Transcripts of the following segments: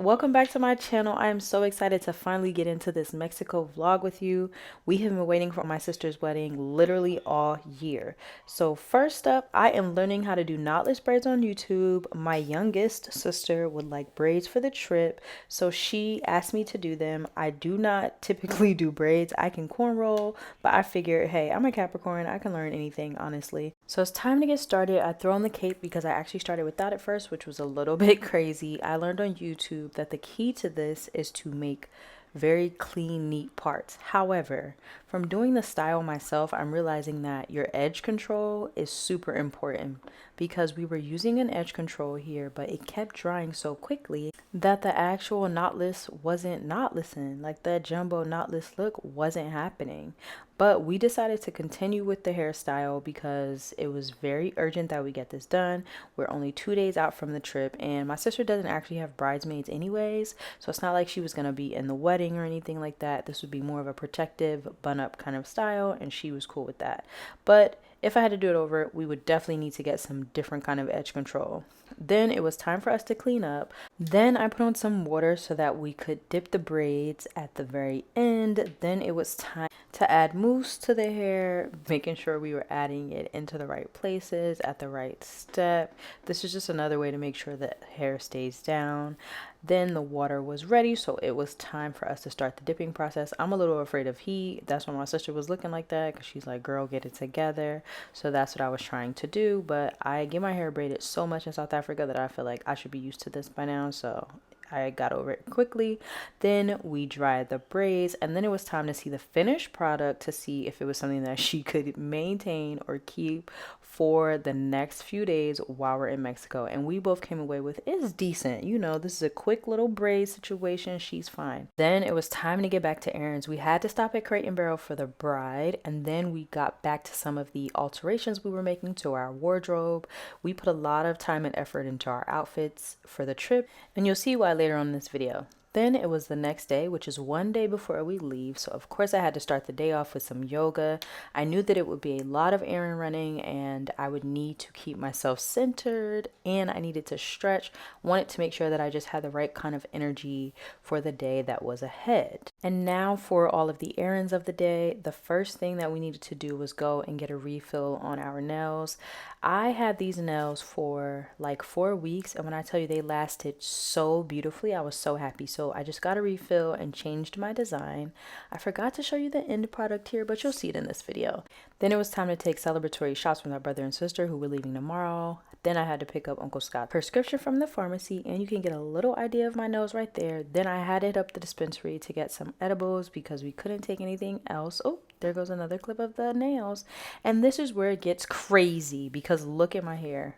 welcome back to my channel. I am so excited to finally get into this Mexico vlog with you. We have been waiting for my sister's wedding literally all year. So first up, I am learning how to do knotless braids on YouTube. My youngest sister would like braids for the trip, so she asked me to do them. I do not typically do braids. I can cornroll, but I figured, hey, I'm a Capricorn. I can learn anything, honestly. So it's time to get started. I throw on the cape because I actually started without it first, which was a little bit crazy. I learned on YouTube that the key to this is to make very clean, neat parts. However, from doing the style myself, I'm realizing that your edge control is super important because we were using an edge control here, but it kept drying so quickly that the actual knotless wasn't knotlessing. Like the jumbo knotless look wasn't happening. But we decided to continue with the hairstyle because it was very urgent that we get this done. We're only 2 days out from the trip, and my sister doesn't actually have bridesmaids anyways, so it's not like she was going to be in the wedding or anything like that. This would be more of a protective bun-up kind of style, and she was cool with that. But if I had to do it over, we would definitely need to get some different kind of edge control. Then it was time for us to clean up. Then I put on some water so that we could dip the braids at the very end. Then it was time to add mousse to the hair, making sure we were adding it into the right places at the right step. This is just another way to make sure that hair stays down. Then the water was ready, so it was time for us to start the dipping process. I'm a little afraid of heat. That's why my sister was looking like that, because she's like, girl, get it together. So that's what I was trying to do, but I get my hair braided so much in South Africa that I feel like I should be used to this by now, so I got over it quickly. Then we dried the braids, and then it was time to see the finished product to see if it was something that she could maintain or keep for the next few days while we're in Mexico. And we both came away with, it's decent. You know, this is a quick little braid situation. She's fine. Then it was time to get back to errands. We had to stop at Crate and Barrel for the bride, and then we got back to some of the alterations we were making to our wardrobe. We put a lot of time and effort into our outfits for the trip, and you'll see why later on in this video. Then it was the next day, which is 1 day before we leave. So of course I had to start the day off with some yoga. I knew that it would be a lot of errand running and I would need to keep myself centered and I needed to stretch. Wanted to make sure that I just had the right kind of energy for the day that was ahead. And now for all of the errands of the day, the first thing that we needed to do was go and get a refill on our nails. I had these nails for like 4 weeks, and when I tell you they lasted so beautifully, I was so happy. So I just got a refill and changed my design. I forgot to show you the end product here, but you'll see it in this video. Then it was time to take celebratory shots with my brother and sister who were leaving tomorrow. Then I had to pick up Uncle Scott's prescription from the pharmacy, and you can get a little idea of my nose right there. Then I had to hit up the dispensary to get some edibles because we couldn't take anything else. Oh, there goes another clip of the nails. And this is where it gets crazy because look at my hair.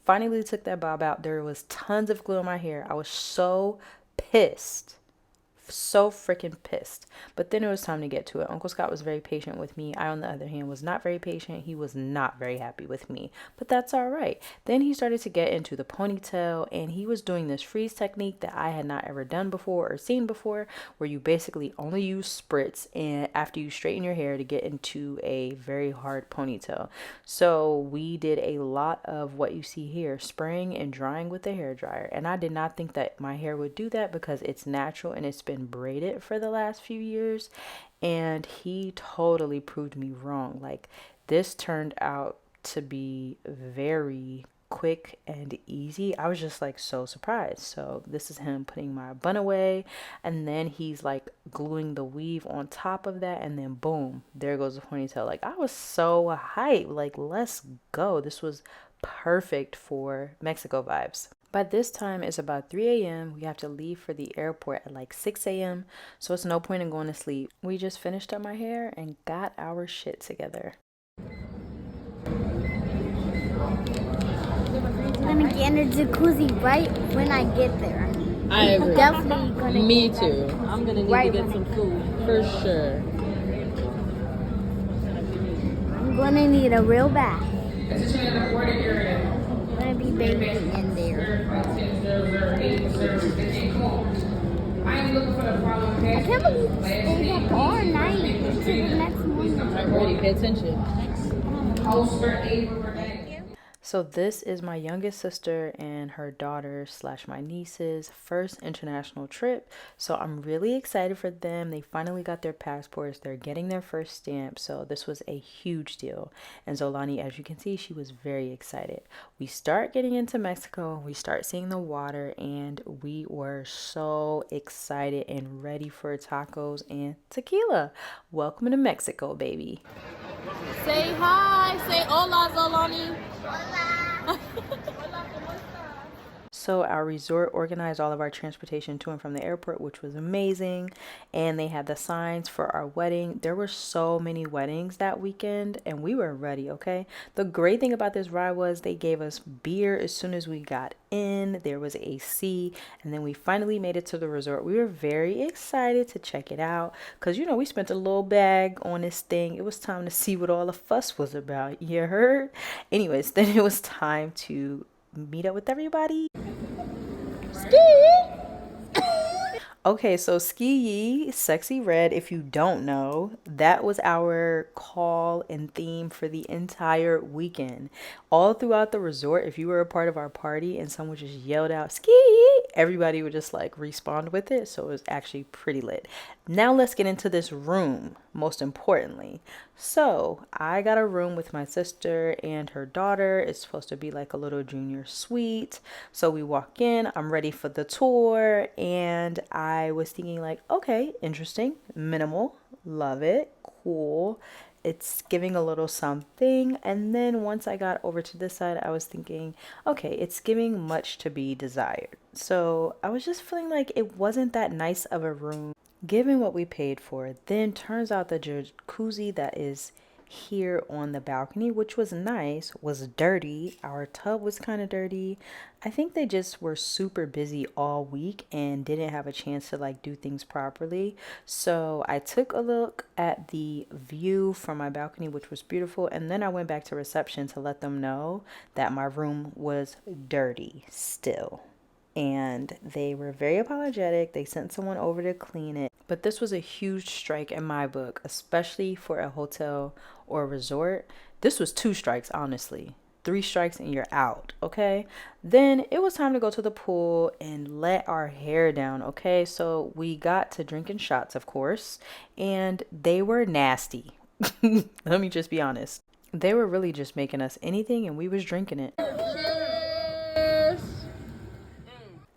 Finally took that bob out. There was tons of glue in my hair. I was so pissed. So freaking pissed. But then it was time to get to it. Uncle Scott was very patient with me. I, on the other hand, was not very patient. He was not very happy with me, but that's all right. Then he started to get into the ponytail, and he was doing this freeze technique that I had not ever done before or seen before, where you basically only use spritz and after you straighten your hair to get into a very hard ponytail. So we did a lot of what you see here, spraying and drying with the hair dryer, and I did not think that my hair would do that because it's natural and it's been braided for the last few years, and he totally proved me wrong. Like, this turned out to be very quick and easy. I was just like so surprised. So this is him putting my bun away, and then he's like gluing the weave on top of that, and then boom, there goes the ponytail. Like, I was so hyped. Like, let's go. This was perfect for Mexico vibes. By this time, it's about 3 a.m. We have to leave for the airport at like 6 a.m. So it's no point in going to sleep. We just finished up my hair and got our shit together. I'm gonna get in a jacuzzi right when I get there. I agree. Definitely gonna. Me too. I'm gonna need to get some food for sure. I'm gonna need a real bath. I'm gonna be bathing in there. I can't believe we stayed up all night until the next morning. I'm ready. Pay attention. So this is my youngest sister and her daughter slash my niece's first international trip. So I'm really excited for them. They finally got their passports. They're getting their first stamp. So this was a huge deal. And Zolani, as you can see, she was very excited. We start getting into Mexico. We start seeing the water and we were so excited and ready for tacos and tequila. Welcome to Mexico, baby. Say hi. Say hola, Zolani. So our resort organized all of our transportation to and from the airport, which was amazing. And they had the signs for our wedding. There were so many weddings that weekend and we were ready, okay? The great thing about this ride was they gave us beer as soon as we got in. There was AC and then we finally made it to the resort. We were very excited to check it out because, you know, we spent a little bag on this thing. It was time to see what all the fuss was about. You heard? Anyways, then it was time to meet up with everybody. Okay, so Ski Yee, Sexy Red, if you don't know, that was our call and theme for the entire weekend. All throughout the resort, if you were a part of our party and someone just yelled out Ski Yee, everybody would just like respond with it. So it was actually pretty lit. Now let's get into this room, most importantly. So I got a room with my sister and her daughter. It's supposed to be like a little junior suite. So we walk in, I'm ready for the tour, and I was thinking like, okay, interesting, minimal, love it, cool. It's giving a little something. And then once I got over to this side, I was thinking, okay, it's giving much to be desired. So I was just feeling like it wasn't that nice of a room given what we paid for. Then turns out the jacuzzi that is here on the balcony, which was nice, was dirty. Our tub was kind of dirty. I think they just were super busy all week and didn't have a chance to like do things properly. So I took a look at the view from my balcony, which was beautiful, and then I went back to reception to let them know that my room was dirty still, and they were very apologetic. They sent someone over to clean it. But this was a huge strike in my book, especially for a hotel or a resort. This was two strikes, honestly. Three strikes and you're out, okay? Then it was time to go to the pool and let our hair down, okay? So we got to drinking shots, of course, and they were nasty. Let me just be honest. They were really just making us anything and we was drinking it.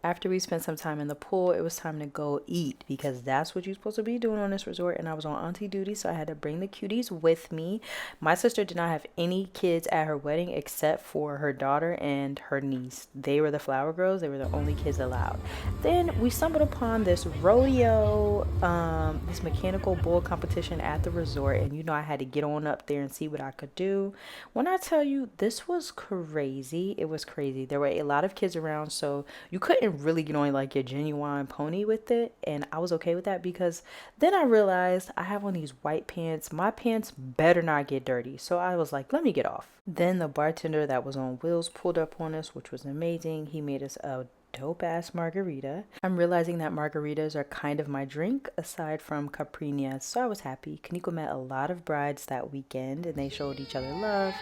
After we spent some time in the pool, it was time to go eat because that's what you're supposed to be doing on this resort. And I was on auntie duty, so I had to bring the cuties with me. My sister did not have any kids at her wedding except for her daughter and her niece. They were the flower girls. They were the only kids allowed. Then we stumbled upon this rodeo, this mechanical bull competition at the resort. And you know, I had to get on up there and see what I could do. When I tell you, this was crazy. It was crazy. There were a lot of kids around, so you couldn't really get on like your genuine pony with it, and I was okay with that because then I realized I have on these white pants. My pants better not get dirty, so I was like, let me get off. Then the bartender that was on wheels pulled up on us, which was amazing. He made us a dope ass margarita. I'm realizing that margaritas are kind of my drink aside from caipirinhas, so I was happy. Kaniko met a lot of brides that weekend and they showed each other love.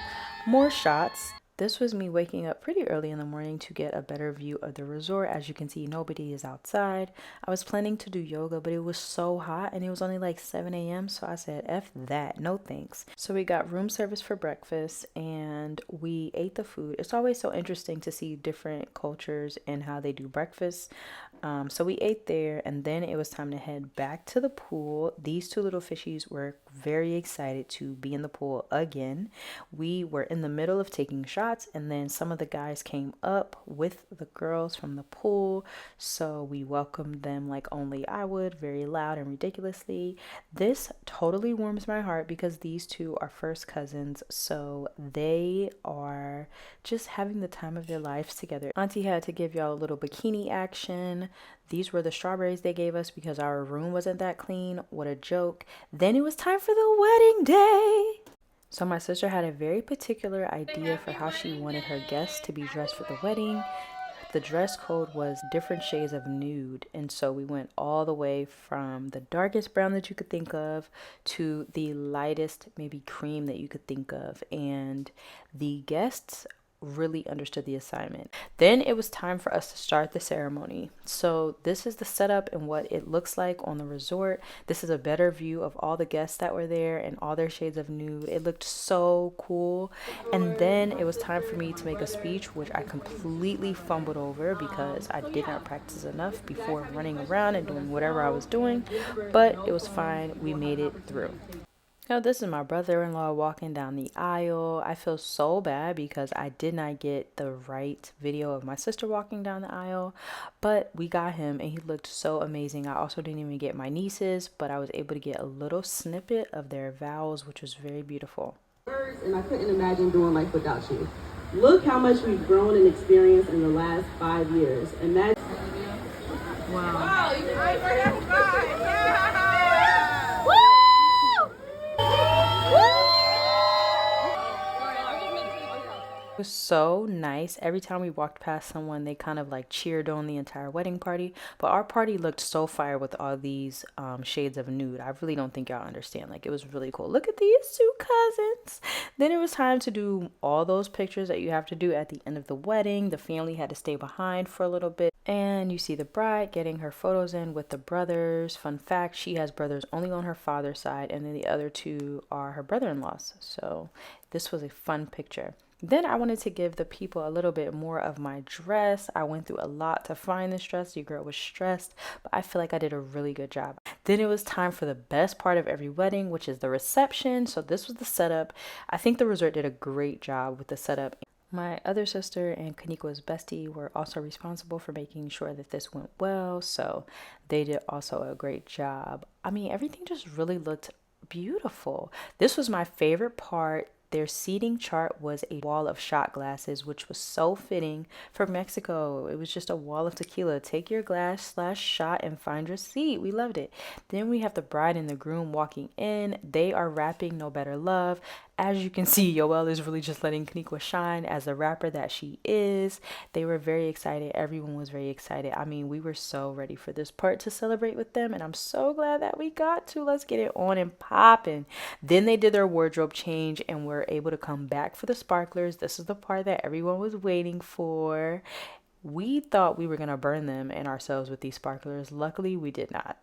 More shots. This was me waking up pretty early in the morning to get a better view of the resort. As you can see, nobody is outside. I was planning to do yoga, but it was so hot and it was only like 7 a.m. So I said, F that, no thanks. So we got room service for breakfast and we ate the food. It's always so interesting to see different cultures and how they do breakfast. So we ate there and then it was time to head back to the pool. These two little fishies were very excited to be in the pool again. We were in the middle of taking shots and then some of the guys came up with the girls from the pool. So we welcomed them like only I would, very loud and ridiculously. This totally warms my heart because these two are first cousins. So they are just having the time of their lives together. Auntie had to give y'all a little bikini action. These were the strawberries they gave us because our room wasn't that clean. What a joke. Then it was time for the wedding day. So my sister had a very particular idea for how she wanted her guests to be dressed for the wedding. The dress code was different shades of nude. And so we went all the way from the darkest brown that you could think of to the lightest, maybe cream that you could think of. And the guests really understood the assignment. Then it was time for us to start the ceremony. So this is the setup and what it looks like on the resort. This is a better view of all the guests that were there and all their shades of nude. It looked so cool. And then it was time for me to make a speech, which I completely fumbled over because I did not practice enough before running around and doing whatever I was doing, but it was fine. We made it through. Now, this is my brother-in-law walking down the aisle. I feel so bad because I did not get the right video of my sister walking down the aisle, but we got him and he looked so amazing. I also didn't even get my nieces, but I was able to get a little snippet of their vows, which was very beautiful. And I couldn't imagine doing life without you. Look how much we've grown and experienced in the last 5 years. Imagine. Wow. It was so nice. Every time we walked past someone, they kind of like cheered on the entire wedding party. But our party looked so fire with all these shades of nude. I really don't think y'all understand. Like, it was really cool. Look at these two cousins. Then it was time to do all those pictures that you have to do at the end of the wedding. The family had to stay behind for a little bit. And you see the bride getting her photos in with the brothers. Fun fact, she has brothers only on her father's side, and then the other two are her brother-in-laws. So this was a fun picture. Then I wanted to give the people a little bit more of my dress. I went through a lot to find this dress. Your girl was stressed, but I feel like I did a really good job. Then it was time for the best part of every wedding, which is the reception. So this was the setup. I think the resort did a great job with the setup. My other sister and Kaniko's bestie were also responsible for making sure that this went well. So they did also a great job. I mean, everything just really looked beautiful. This was my favorite part. Their seating chart was a wall of shot glasses, which was so fitting for Mexico. It was just a wall of tequila. Take your glass/shot and find your seat. We loved it. Then we have the bride and the groom walking in. They are rapping No Better Love. As you can see, Yoel is really just letting Kaniko shine as the rapper that she is. They were very excited. Everyone was very excited. I mean, we were so ready for this part to celebrate with them, and I'm so glad that we got to. Let's get it on and popping. Then they did their wardrobe change and were able to come back for the sparklers. This is the part that everyone was waiting for. We thought we were going to burn them and ourselves with these sparklers. Luckily, we did not.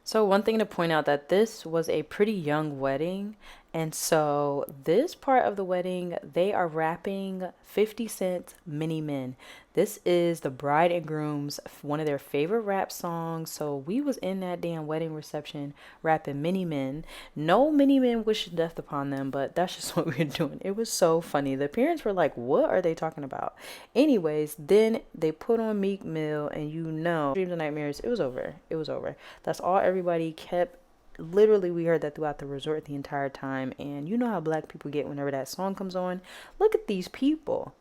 So one thing to point out that this was a pretty young wedding. And so this part of the wedding, they are rapping 50 Cent Many Men. This is the bride and groom's one of their favorite rap songs. So we was in that damn wedding reception rapping Many Men. No many men wish death upon them, but that's just what we were doing. It was so funny. The parents were like, what are they talking about? Anyways, then they put on Meek Mill, and you know, Dreams and Nightmares, it was over. It was over. That's all everybody kept. Literally, we heard that throughout the resort the entire time. And you know how black people get whenever that song comes on. Look at these people.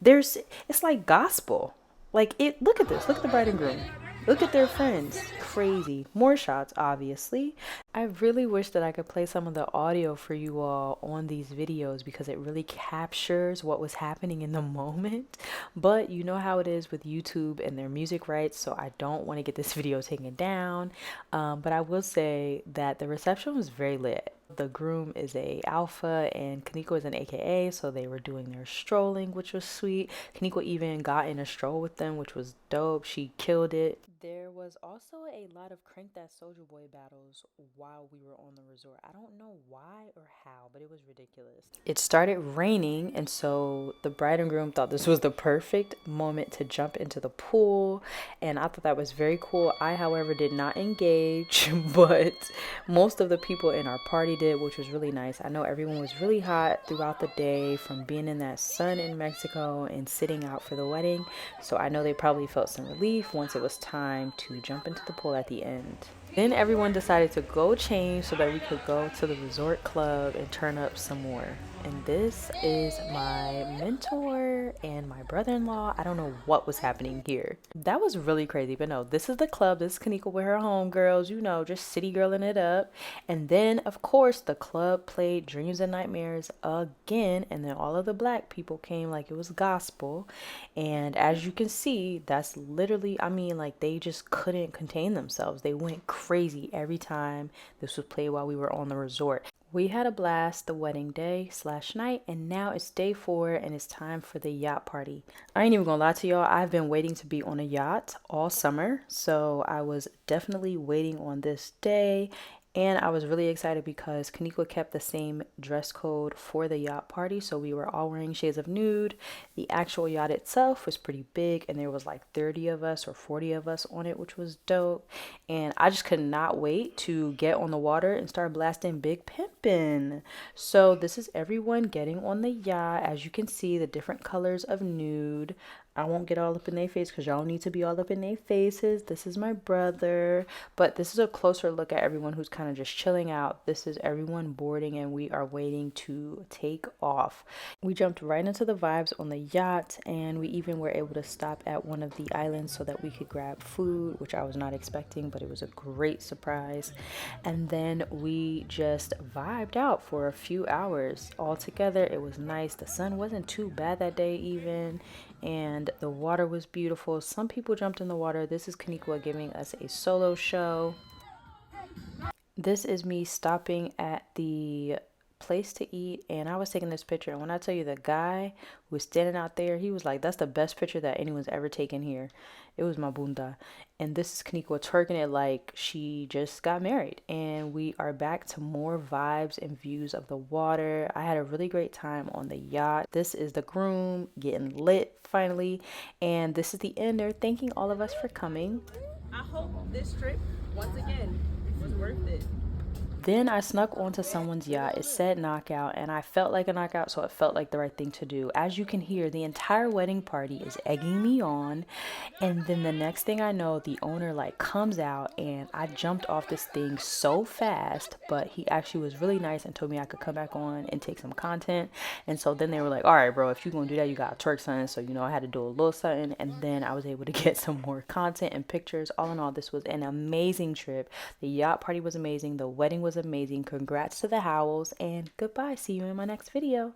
It's like gospel. Like, look at this. Look at the bride and groom. Look at their friends. Crazy. More shots, obviously. I really wish that I could play some of the audio for you all on these videos because it really captures what was happening in the moment. But you know how it is with YouTube and their music rights, so I don't want to get this video taken down. But I will say that the reception was very lit. The groom is a alpha and Kaniko is an AKA, so they were doing their strolling, which was sweet. Kaniko even got in a stroll with them, which was dope. She killed it. There was also a lot of Crank That Soulja Boy battles while we were on the resort. I don't know why or how, but it was ridiculous. It started raining, and so the bride and groom thought this was the perfect moment to jump into the pool, and I thought that was very cool. I, however, did not engage, but most of the people in our party did, which was really nice. I know everyone was really hot throughout the day from being in that sun in Mexico and sitting out for the wedding, so I know they probably felt some relief once it was time to jump into the pool at the end. Then everyone decided to go change so that we could go to the resort club and turn up some more. And this is my mentor and my brother-in-law. I don't know what was happening here. That was really crazy, but no, this is the club. This is Kaniko with her homegirls, you know, just city girling it up. And then, of course, the club played Dreams and Nightmares again. And then all of the black people came like it was gospel. And as you can see, that's literally, I mean, like they just couldn't contain themselves. They went crazy every time this was played while we were on the resort. We had a blast the wedding day slash night, and now it's day 4 and it's time for the yacht party. I ain't even gonna lie to y'all, I've been waiting to be on a yacht all summer, so I was definitely waiting on this day. And I was really excited because Kanikwa kept the same dress code for the yacht party. So we were all wearing shades of nude. The actual yacht itself was pretty big, and there was like 30 of us or 40 of us on it, which was dope. And I just could not wait to get on the water and start blasting Big Pimpin'. So this is everyone getting on the yacht. As you can see, the different colors of nude. I won't get all up in their face because y'all need to be all up in their faces. This is my brother. But this is a closer look at everyone who's kind of just chilling out. This is everyone boarding and we are waiting to take off. We jumped right into the vibes on the yacht, and we even were able to stop at one of the islands so that we could grab food, which I was not expecting, but it was a great surprise. And then we just vibed out for a few hours all together. It was nice. The sun wasn't too bad that day even, and the water was beautiful. Some people jumped in the water. This is Kanikwa giving us a solo show. This is me stopping at the place to eat, and I was taking this picture, and when I tell you the guy who was standing out there, he was like, that's the best picture that anyone's ever taken here. It was my bunda. And this is Kanikwa twerking it like she just got married, and we are back to more vibes and views of the water. I had a really great time on the yacht. This is the groom getting lit finally, and this is the end. They're thanking all of us for coming. I hope this trip, once again, was worth it. Then I snuck onto someone's yacht. It said knockout, and I felt like a knockout, so it felt like the right thing to do. As you can hear, the entire wedding party is egging me on. And then the next thing I know, the owner like comes out, and I jumped off this thing so fast, but he actually was really nice and told me I could come back on and take some content. And so then they were like, all right, bro, if you're gonna do that, you gotta twerk something. So, I had to do a little something, and then I was able to get some more content and pictures. All in all, this was an amazing trip. The yacht party was amazing. The wedding was amazing. Congrats to the Howells, and goodbye. See you in my next video.